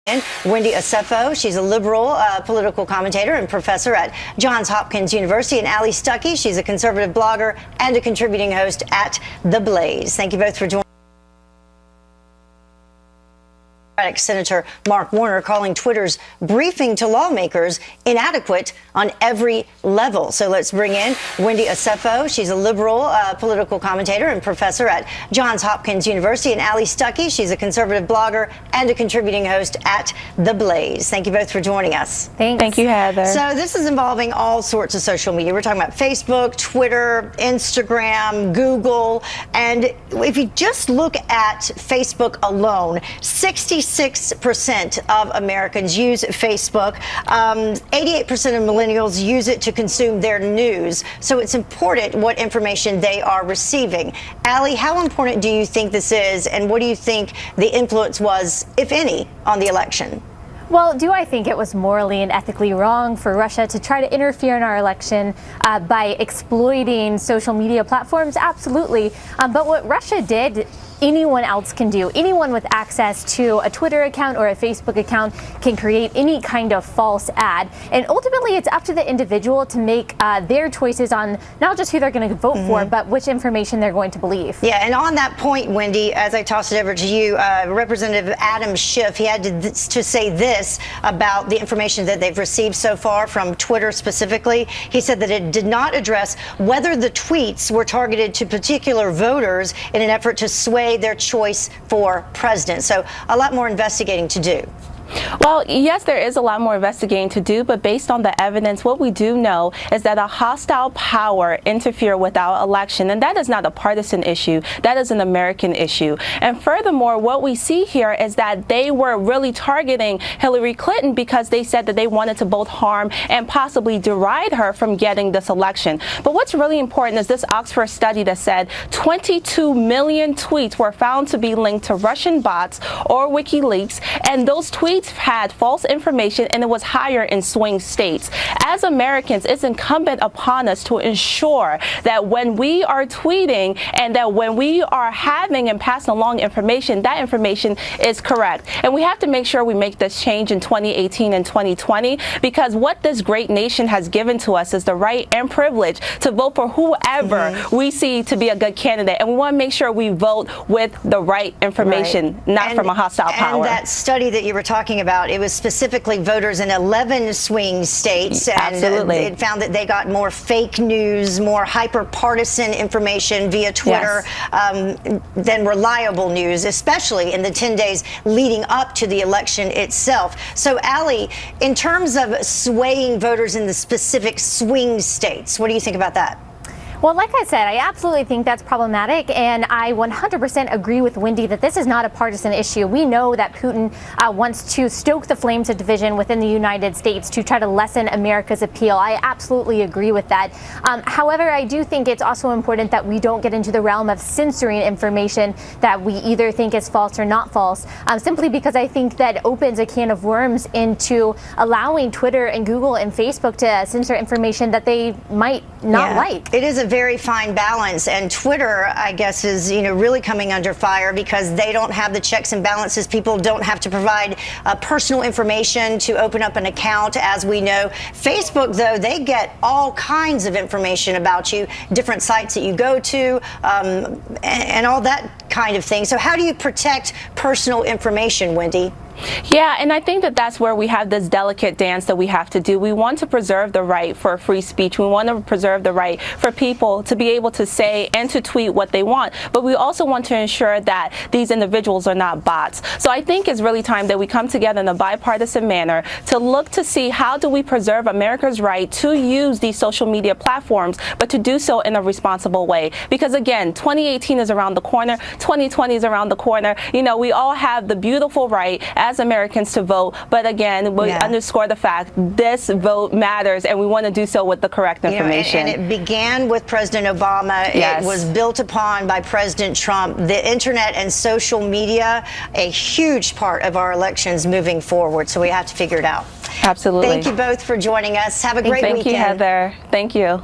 And Wendy Osefo, she's a liberal political commentator and professor at Johns Hopkins University. And Ali Stuckey, she's a conservative blogger and a contributing host at The Blaze. Thank you both for joining. Senator Mark Warner calling Twitter's briefing to lawmakers inadequate on every level. So let's bring in Wendy Osefo. She's a liberal political commentator and professor at Johns Hopkins University. And Ali Stuckey, she's a conservative blogger and a contributing host at The Blaze. Thank you both for joining us. Thanks. Thank you, Heather. So this is involving all sorts of social media. We're talking about Facebook, Twitter, Instagram, Google. And if you just look at Facebook alone, 66% of Americans use Facebook. 88% of millennials use it to consume their news. So it's important what information they are receiving. Ali, how important do you think this is, and what do you think the influence was, if any, on the election? Well, do I think it was morally and ethically wrong for Russia to try to interfere in our election by exploiting social media platforms? Absolutely. But what Russia did, anyone else can do. Anyone with access to a Twitter account or a Facebook account can create any kind of false ad. And ultimately, it's up to the individual to make their choices on not just who they're going to vote for, but which information they're going to believe. Yeah, and on that point, Wendy, as I toss it over to you, Representative Adam Schiff, he had to say this about the information that they've received so far from Twitter specifically. He said that it did not address whether the tweets were targeted to particular voters in an effort to sway their choice for president. So a lot more investigating to do. Well, yes, there is a lot more investigating to do, but based on the evidence, what we do know is that a hostile power interfered with our election, and that is not a partisan issue. That is an American issue. And furthermore, what we see here is that they were really targeting Hillary Clinton because they said that they wanted to both harm and possibly deride her from getting this election. But what's really important is this Oxford study that said 22 million tweets were found to be linked to Russian bots or WikiLeaks, and those tweets had false information, and it was higher in swing states. As Americans, it's incumbent upon us to ensure that when we are tweeting and that when we are having and passing along information, that information is correct. And we have to make sure we make this change in 2018 and 2020, because what this great nation has given to us is the right and privilege to vote for whoever we see to be a good candidate. And we want to make sure we vote with the right information, not from a hostile power. And that study that you were talking about, it was specifically voters in 11 swing states, and Absolutely. It found that they got more fake news, more hyper-partisan information via Twitter than reliable news, especially in the 10 days leading up to the election itself. So, Ali, in terms of swaying voters in the specific swing states, what do you think about that? Well, like I said, I absolutely think that's problematic, and I 100% agree with Wendy that this is not a partisan issue. We know that Putin wants to stoke the flames of division within the United States to try to lessen America's appeal. I absolutely agree with that. However, I do think it's also important that we don't get into the realm of censoring information that we either think is false or not false, simply because I think that opens a can of worms into allowing Twitter and Google and Facebook to censor information that they might not like. It is a very fine balance, and Twitter, I guess, is really coming under fire because they don't have the checks and balances. People don't have to provide personal information to open up an account, as we know. Facebook, though, they get all kinds of information about you, different sites that you go to, and all that kind of thing. So how do you protect personal information, Wendy? Yeah, and I think that that's where we have this delicate dance that we have to do. We want to preserve the right for free speech. We want to preserve the right for people to be able to say and to tweet what they want. But we also want to ensure that these individuals are not bots. So I think it's really time that we come together in a bipartisan manner to look to see how do we preserve America's right to use these social media platforms, but to do so in a responsible way. Because again, 2018 is around the corner. 2020 is around the corner. We all have the beautiful right as Americans to vote, but again, we underscore the fact this vote matters, and we want to do so with the correct information. And it began with President Obama. Yes. It was built upon by President Trump. The internet and social media, a huge part of our elections moving forward, so we have to figure it out. Absolutely. Thank you both for joining us. Have a great weekend. Thank you, Heather. Thank you.